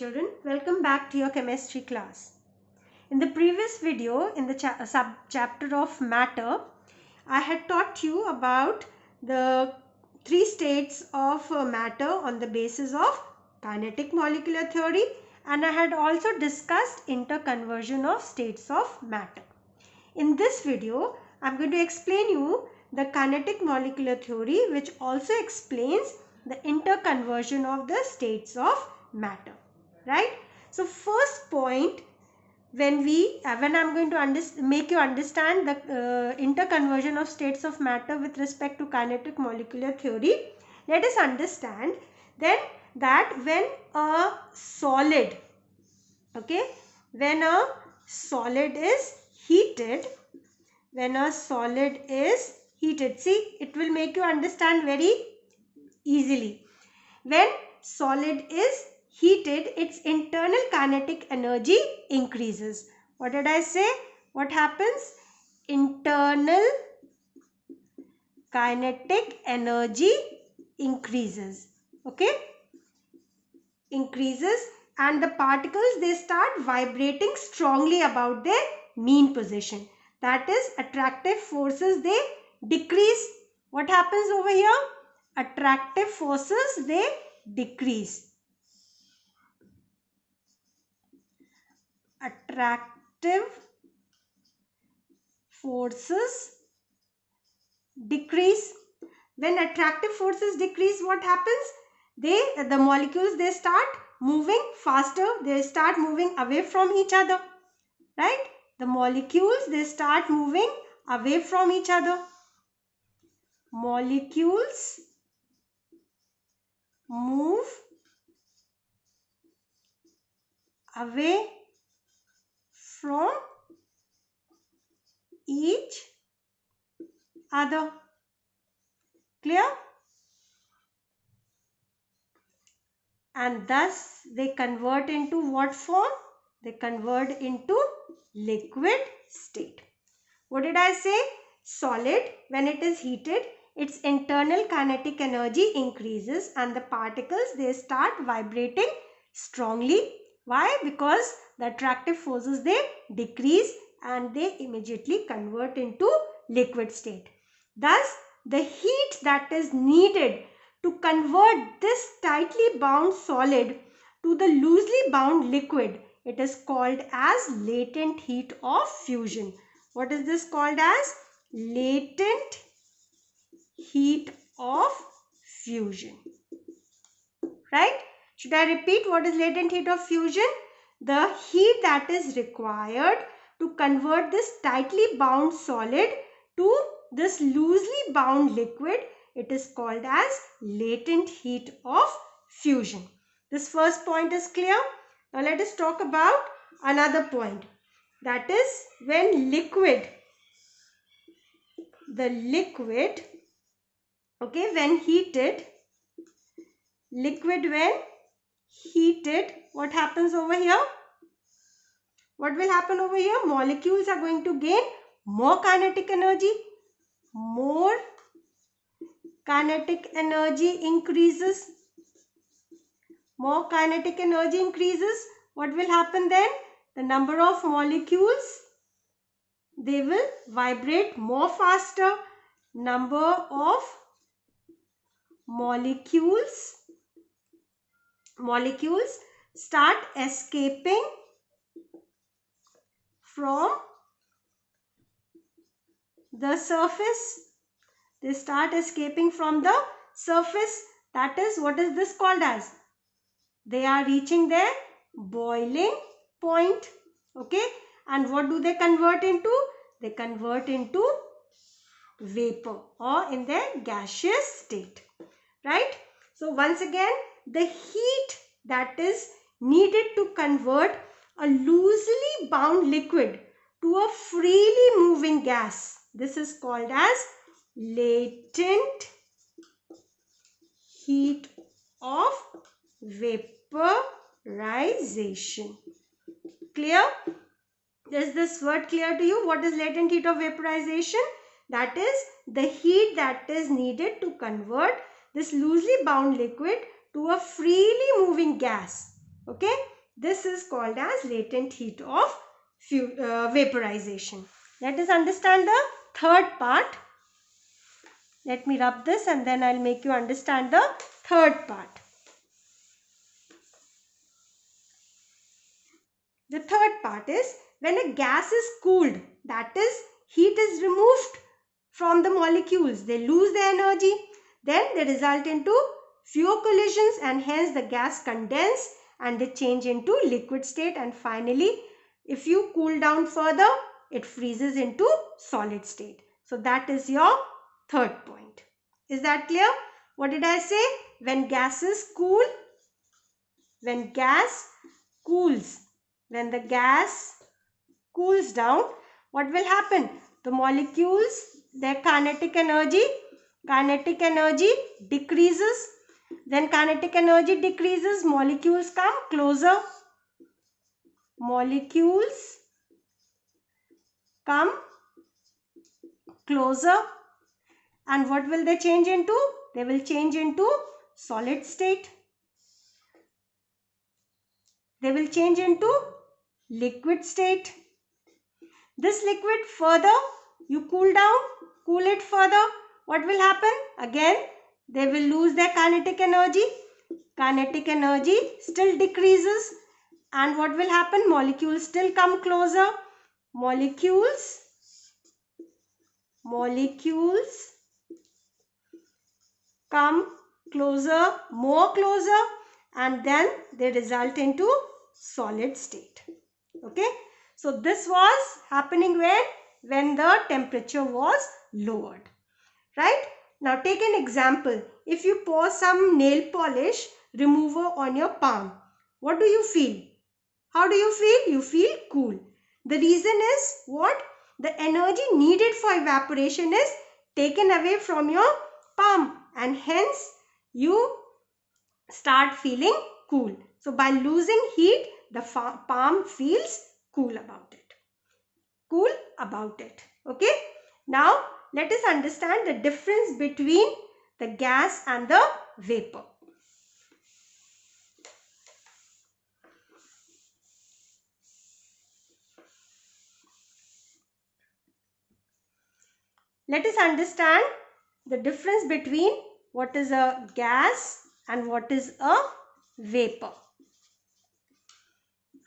children, welcome back to your chemistry class. In the previous video, in the sub-chapter of matter, I had taught you about the three states of matter on the basis of kinetic molecular theory, and I had also discussed interconversion of states of matter. In this video, I am going to explain you the kinetic molecular theory, which also explains the interconversion of the states of matter, right? So first point, when I'm going to make you understand the interconversion of states of matter with respect to kinetic molecular theory, let us understand then that when a solid, when a solid is heated, see, it will make you understand very easily. When solid is heated, its internal kinetic energy increases. What did I say? What happens? Internal kinetic energy increases. Increases, and the particles, they start vibrating strongly about their mean position. That is, attractive forces, they decrease. What happens over here? Attractive forces, they decrease. Attractive forces decrease. When attractive forces decrease, what happens? The molecules, they start moving faster. They start moving away from each other, right? The molecules, they start moving away from each other. Molecules move away from each other. Clear? And thus they convert into what form? They convert into liquid state. What did I say? Solid, when it is heated, its internal kinetic energy increases and the particles, they start vibrating strongly. Why? Because the attractive forces, they decrease and they immediately convert into liquid state. Thus, the heat that is needed to convert this tightly bound solid to the loosely bound liquid, it is called as latent heat of fusion. What is this called as? Latent heat of fusion. Right? Should I repeat what is latent heat of fusion? The heat that is required to convert this tightly bound solid to this loosely bound liquid, it is called as latent heat of fusion. This first point is clear. Now let us talk about another point. That is, when liquid, when heated, what happens over here? What will happen over here? Molecules are going to gain more kinetic energy. More kinetic energy increases. More kinetic energy increases. What will happen then? The number of molecules, they will vibrate more faster. Number of molecules start escaping from the surface. They start escaping from the surface. That is, what is this called as? They are reaching their boiling point. And what do they convert into? They convert into vapor or in their gaseous state, right? So once again, the heat that is needed to convert a loosely bound liquid to a freely moving gas, this is called as latent heat of vaporization. Clear? Is this word clear to you? What is latent heat of vaporization? That is the heat that is needed to convert this loosely bound liquid to a freely moving gas. This is called as latent heat of vaporization. Let us understand the third part. Let me rub this and then I'll make you understand the third part. The third part is when a gas is cooled, that is, heat is removed from the molecules, they lose their energy, then they result into fewer collisions and hence the gas condense and they change into liquid state, and finally if you cool down further it freezes into solid state. So that is your third point. Is that clear? What did I say? When gases cool, when gas cools, when the gas cools down, what will happen? The molecules, their kinetic energy decreases. Then kinetic energy decreases, molecules come closer. Molecules come closer. And what will they change into? They will change into solid state. They will change into liquid state. This liquid further, you cool down, cool it further. What will happen? Again, they will lose their kinetic energy. Kinetic energy still decreases. And what will happen? Molecules still come closer. Molecules come closer, more closer, and then they result into solid state. Okay. So this was happening when the temperature was lowered. Right? Now take an example. If you pour some nail polish remover on your palm, what do you feel? How do you feel? You feel cool. The reason is what? The energy needed for evaporation is taken away from your palm and hence you start feeling cool. So by losing heat, the palm feels cool about it. Cool about it. Okay. Now let us understand the difference between the gas and the vapor. Let us understand the difference between what is a gas and what is a vapor.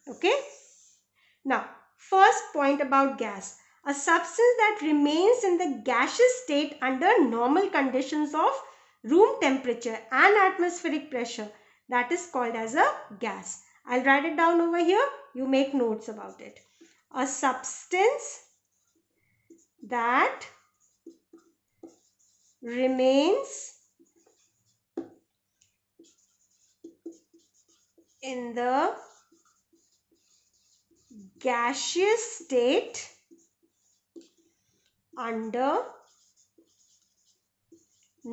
Okay. Now, first point about gas. A substance that remains in the gaseous state under normal conditions of room temperature and atmospheric pressure, that is called as a gas. I'll write it down over here. You make notes about it. A substance that remains in the gaseous state under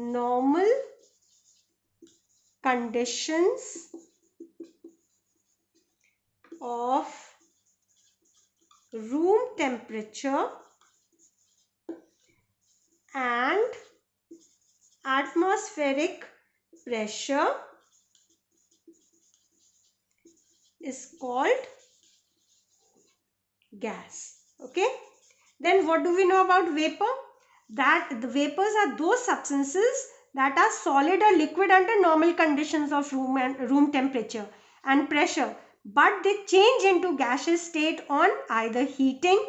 normal conditions of room temperature and atmospheric pressure is called gas. Okay. Then what do we know about vapor? That the vapors are those substances that are solid or liquid under normal conditions of room temperature and pressure, but they change into gaseous state on either heating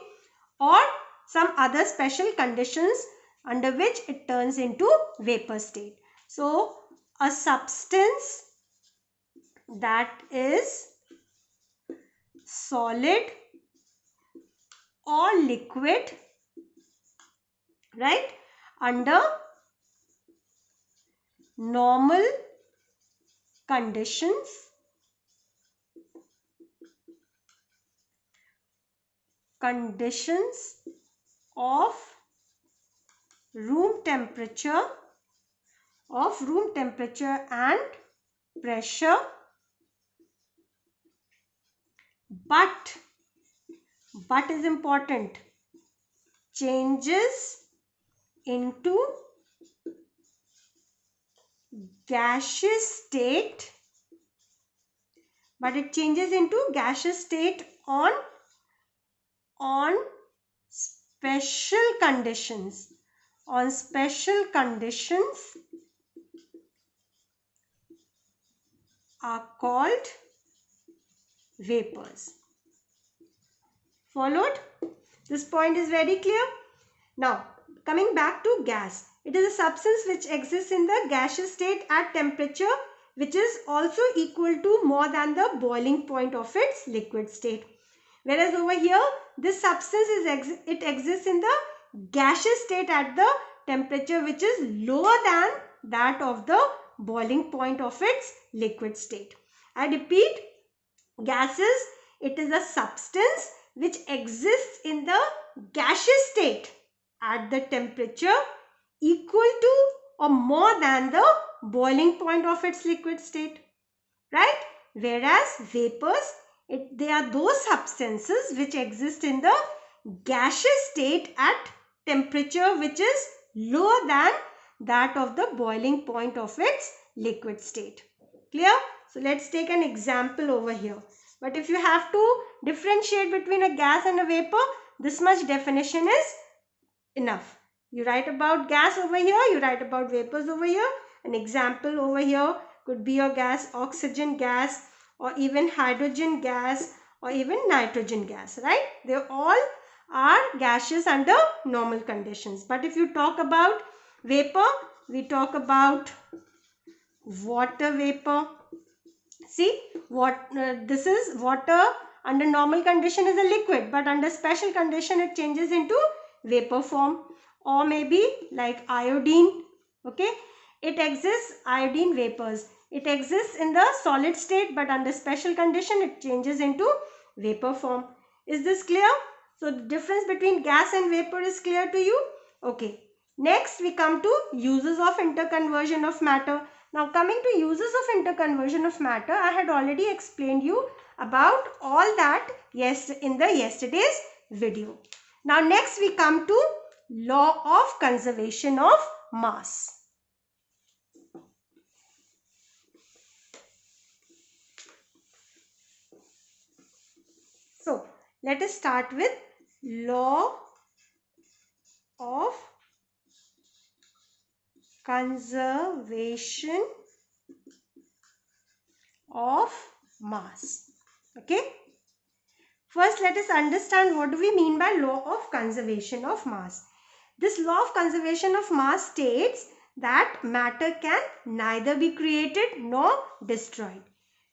or some other special conditions under which it turns into vapor state. So a substance that is solid or liquid, right, under normal conditions of room temperature and pressure, but is important, changes into gaseous state but it changes into gaseous state on special conditions. On special conditions are called vapors. Followed? This point is very clear. Now, coming back to gas. It is a substance which exists in the gaseous state at temperature which is also equal to more than the boiling point of its liquid state. Whereas over here, this substance exists in the gaseous state at the temperature which is lower than that of the boiling point of its liquid state. I repeat, gases, it is a substance which exists in the gaseous state at the temperature equal to or more than the boiling point of its liquid state, right? Whereas vapors, they are those substances which exist in the gaseous state at temperature which is lower than that of the boiling point of its liquid state. Clear? So let's take an example over here. But if you have to differentiate between a gas and a vapor, this much definition is enough. You write about gas over here, you write about vapors over here. An example over here could be your gas, oxygen gas, or even hydrogen gas, or even nitrogen gas, right? They all are gaseous under normal conditions. But if you talk about vapor, we talk about water vapor. See, this is water under normal condition is a liquid, but under special condition it changes into vapor form. Or maybe like iodine, okay? It exists, iodine vapors. It exists in the solid state, but under special condition it changes into vapor form. Is this clear? So the difference between gas and vapor is clear to you? Okay. Next we come to uses of interconversion of matter. Now coming to uses of interconversion of matter, I had already explained you about all that in the yesterday's video. Now next we come to law of conservation of mass. So let us start with law of conservation of mass. Okay. First, let us understand what do we mean by law of conservation of mass. This law of conservation of mass states that matter can neither be created nor destroyed.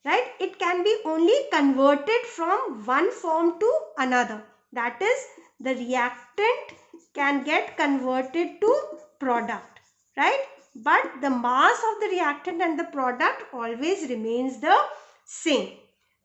Right? It can be only converted from one form to another. That is, the reactant can get converted to product. Right? But the mass of the reactant and the product always remains the same.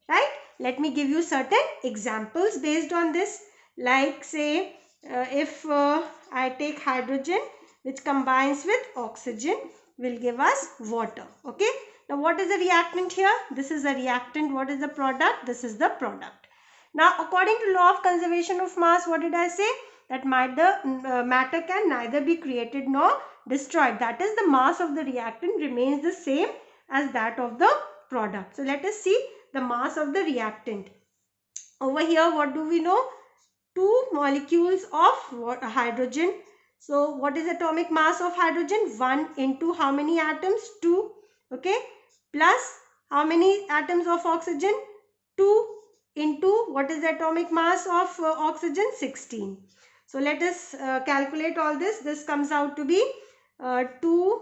Right? Let me give you certain examples based on this. Like say, if I take hydrogen which combines with oxygen will give us water. Okay. Now what is the reactant here? This is a reactant. What is the product? This is the product. Now according to law of conservation of mass, what did I say? That matter can neither be created nor destroyed. That is, the mass of the reactant remains the same as that of the product. So let us see the mass of the reactant. Over here, what do we know? 2 molecules of hydrogen. So what is atomic mass of hydrogen? 1 into how many atoms? 2. Okay. Plus how many atoms of oxygen? 2 into what is the atomic mass of oxygen? 16. So let us calculate all this. This comes out to be 2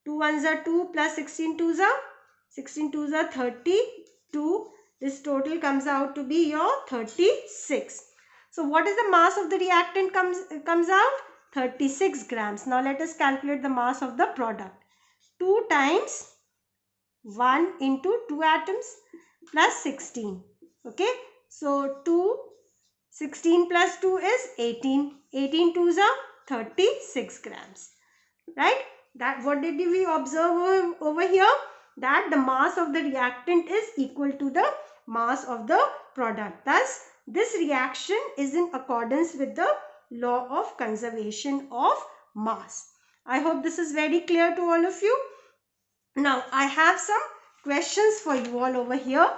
ones are 2 plus 16 twos are 32. This total comes out to be your 36. So what is the mass of the reactant comes out? 36 grams. Now let us calculate the mass of the product. 2 times 1 into 2 atoms plus 16. Okay. So 16 plus 2 is 18. 18 twos are 36 grams. Right? That what did we observe over here? That the mass of the reactant is equal to the mass of the product. Thus, this reaction is in accordance with the law of conservation of mass. I hope this is very clear to all of you. Now, I have some questions for you all over here.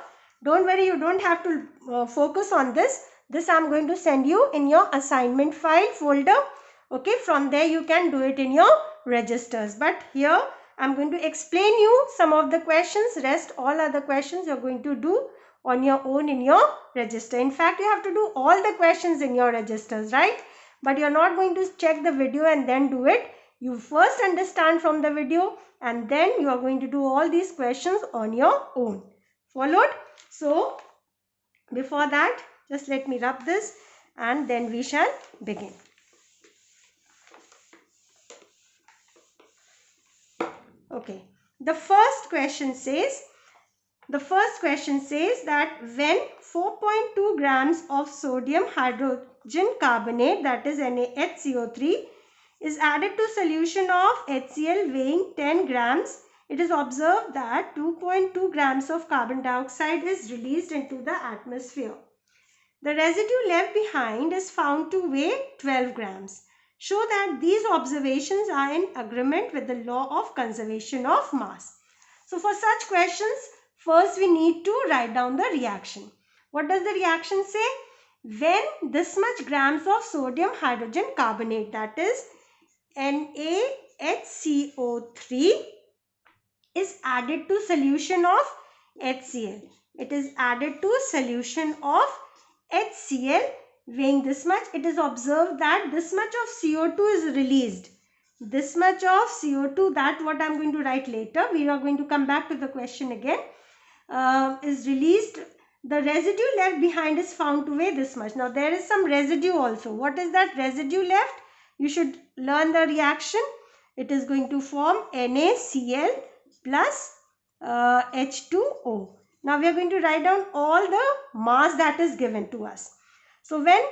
Don't worry, you don't have to focus on this. This I'm going to send you in your assignment file folder. Okay, from there you can do it in your registers. But here I'm going to explain you some of the questions. Rest all other questions you're going to do on your own in your register. In fact, you have to do all the questions in your registers, right? But you're not going to check the video and then do it. You first understand from the video and then you are going to do all these questions on your own. Followed? So, before that, just let me rub this and then we shall begin. Okay. The first question says that when 4.2 grams of sodium hydrogen carbonate, that is NaHCO3, is added to solution of HCl weighing 10 grams, it is observed that 2.2 grams of carbon dioxide is released into the atmosphere. The residue left behind is found to weigh 12 grams. Show that these observations are in agreement with the law of conservation of mass. So for such questions, first we need to write down the reaction. What does the reaction say? When this much grams of sodium hydrogen carbonate, that is NaHCO3, is added to solution of HCl. It is added to solution of HCl weighing this much. It is observed that this much of CO2 is released. This much of CO2, that what I am going to write later. We are going to come back to the question again. Is released. The residue left behind is found to weigh this much. Now there is some residue also. What is that residue left? You should learn the reaction. It is going to form NaCl plus H2O. Now we are going to write down all the mass that is given to us. So when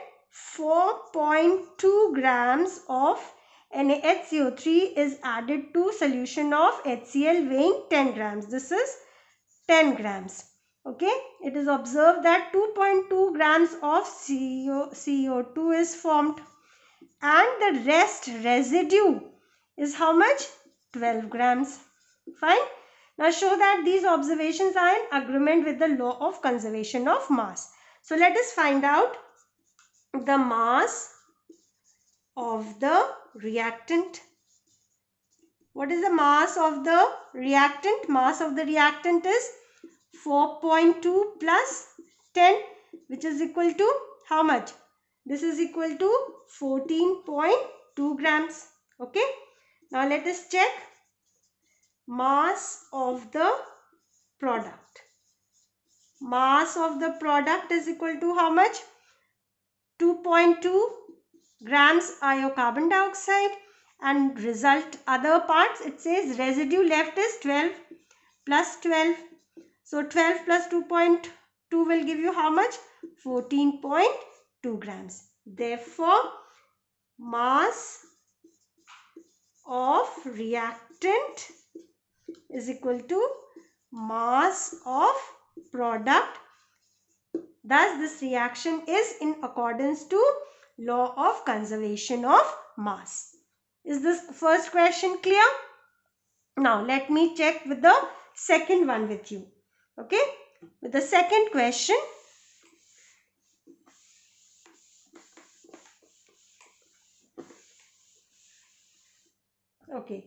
4.2 grams of NaHCO3 is added to solution of HCl weighing 10 grams. This is 10 grams. Okay, it is observed that 2.2 grams of CO2 is formed and the residue is how much? 12 grams. Fine. Now show that these observations are in agreement with the law of conservation of mass. So let us find out the mass of the reactant. What is the mass of the reactant? Mass of the reactant is 4.2 plus 10, which is equal to how much? This is equal to 14.2 grams. Okay. Now let us check mass of the product. Mass of the product is equal to how much? 2.2 grams are your carbon dioxide, and result other parts, it says residue left is 12 plus 12. So 12 plus 2.2 will give you how much? 14.2 grams. Therefore, mass of reactant is equal to mass of product. Thus, this reaction is in accordance to law of conservation of mass. Is this first question clear? Now, let me check with the second one with you. Okay, with the second question. Okay,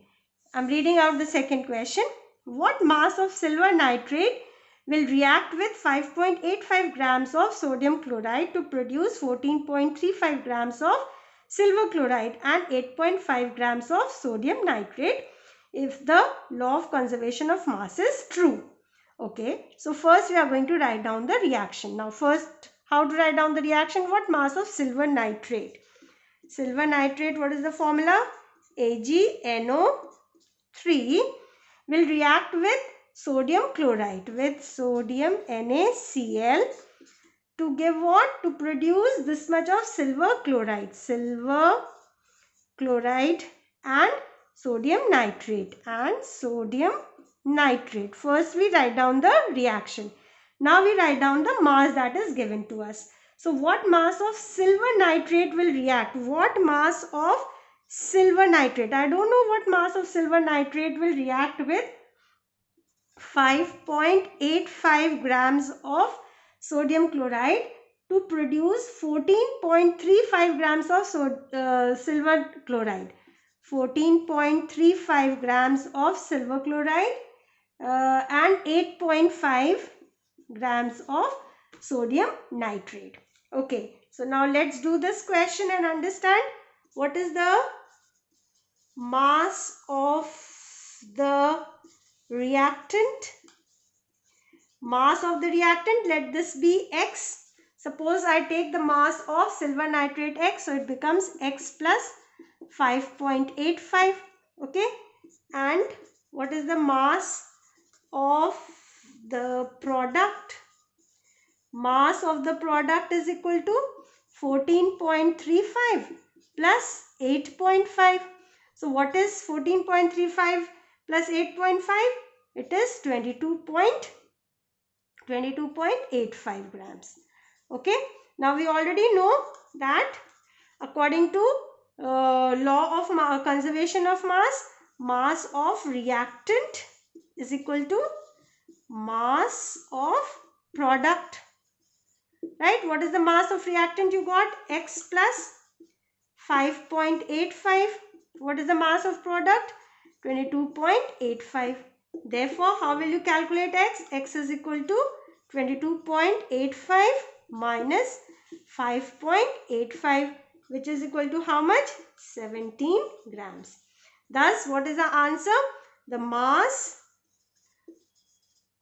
I'm reading out the second question. What mass of silver nitrate will react with 5.85 grams of sodium chloride to produce 14.35 grams of silver chloride and 8.5 grams of sodium nitrate if the law of conservation of mass is true? Okay, so first we are going to write down the reaction. Now first, how to write down the reaction? What mass of silver nitrate? Silver nitrate, what is the formula? AgNO3 will react with sodium chloride, with sodium NaCl to give what? To produce this much of silver chloride. Silver chloride and sodium nitrate First we write down the reaction. Now we write down the mass that is given to us. So what mass of silver nitrate will react? What mass of silver nitrate? I don't know what mass of silver nitrate will react with 5.85 grams of sodium chloride to produce 14.35 grams of silver chloride. 14.35 grams of silver chloride and 8.5 grams of sodium nitrate. Okay, so now let's do this question and understand what is the mass of the reactant. Mass of the reactant, let this be X. Suppose I take the mass of silver nitrate X, so it becomes X plus 5.85. Okay, and what is the mass of the product? Mass of the product is equal to 14.35 plus 8.5. So what is 14.35 plus 8.5? It is 22.85 grams. Okay, now we already know that according to law of conservation of mass, mass of reactant is equal to mass of product. Right? What is the mass of reactant you got? X plus 5.85. What is the mass of product? 22.85. Therefore, how will you calculate X? X is equal to 22.85 minus 5.85, which is equal to how much? 17 grams. Thus, what is the answer? The mass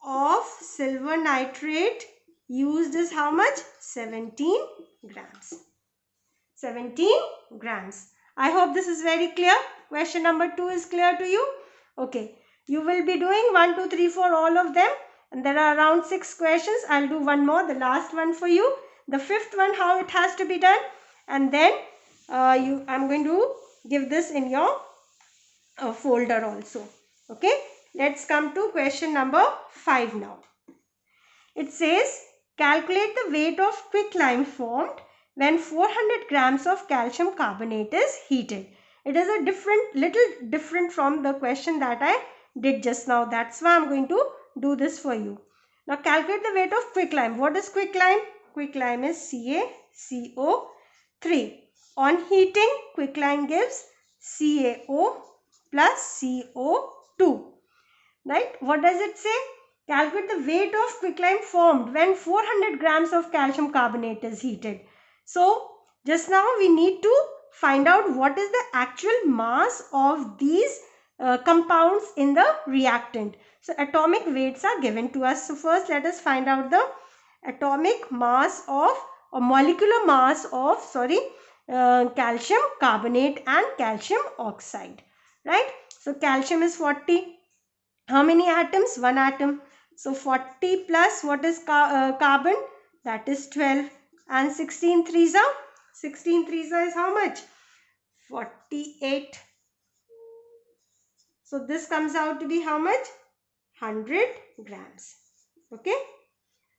of silver nitrate used is how much? 17 grams. 17 grams. I hope this is very clear. Question number 2 is clear to you. Okay. You will be doing 1, 2, 3, 4, all of them. And there are around 6 questions. I'll do one more, the last one for you. The 5th one, how it has to be done. And then I'm going to give this in your folder also. Okay. Let's come to question number 5 now. It says, calculate the weight of quicklime formed when 400 grams of calcium carbonate is heated. It is a little different from the question that I did just now. That's why I'm going to do this for you. Now calculate the weight of quicklime. What is quicklime? Quicklime is CaCO3. On heating, quicklime gives CaO plus CO2. Right? What does it say? Calculate the weight of quicklime formed when 400 grams of calcium carbonate is heated. So, just now we need to find out what is the actual mass of these compounds in the reactant. So, atomic weights are given to us. So, first let us find out the atomic mass of or molecular mass of calcium carbonate and calcium oxide. Right? So, calcium is 40. How many atoms? 1 atom. So 40 plus what is carbon? That is 12. And 16 threes are? 16 threes is how much? 48. So this comes out to be how much? 100 grams. Okay.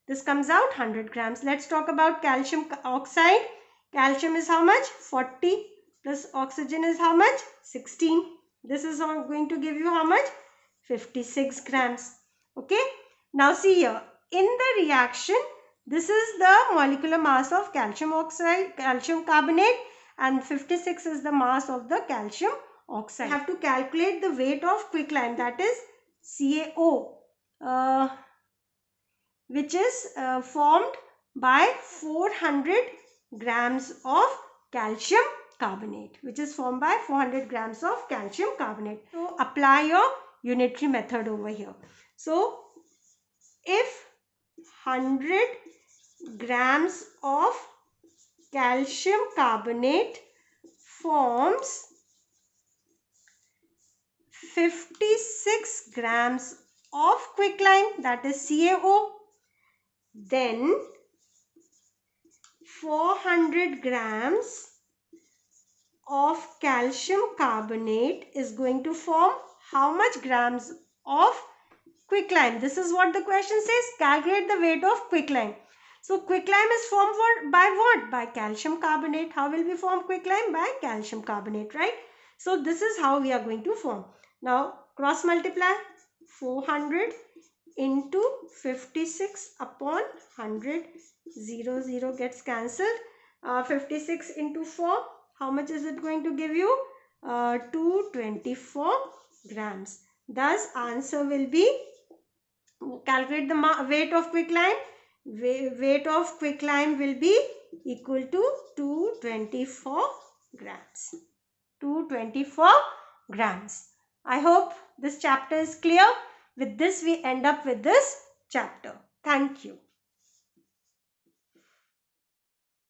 This comes out 100 grams. Let's talk about calcium oxide. Calcium is how much? 40 plus oxygen is how much? 16. This is going to give you how much? 56 grams. Okay. Now see here, in the reaction, this is the molecular mass of calcium oxide, calcium carbonate, and 56 is the mass of the calcium oxide. We have to calculate the weight of quicklime, that is CaO, which is formed by 400 grams of calcium carbonate, which is formed by 400 grams of calcium carbonate. So apply your unitary method over here. So if 100 grams of calcium carbonate forms 56 grams of quicklime, that is CaO, then 400 grams of calcium carbonate is going to form how much grams of quicklime? This is what the question says. Calculate the weight of quicklime. So quicklime is formed by what? By calcium carbonate. How will we form quicklime? By calcium carbonate, right? So this is how we are going to form. Now cross multiply. 400 into 56 upon 100. 0 gets cancelled. 56 into 4, how much is it going to give you? 224 grams. Thus answer will be, calculate the weight of quicklime. Weight of quicklime will be equal to 224 grams. 224 grams. I hope this chapter is clear. With this we end up with this chapter. Thank you.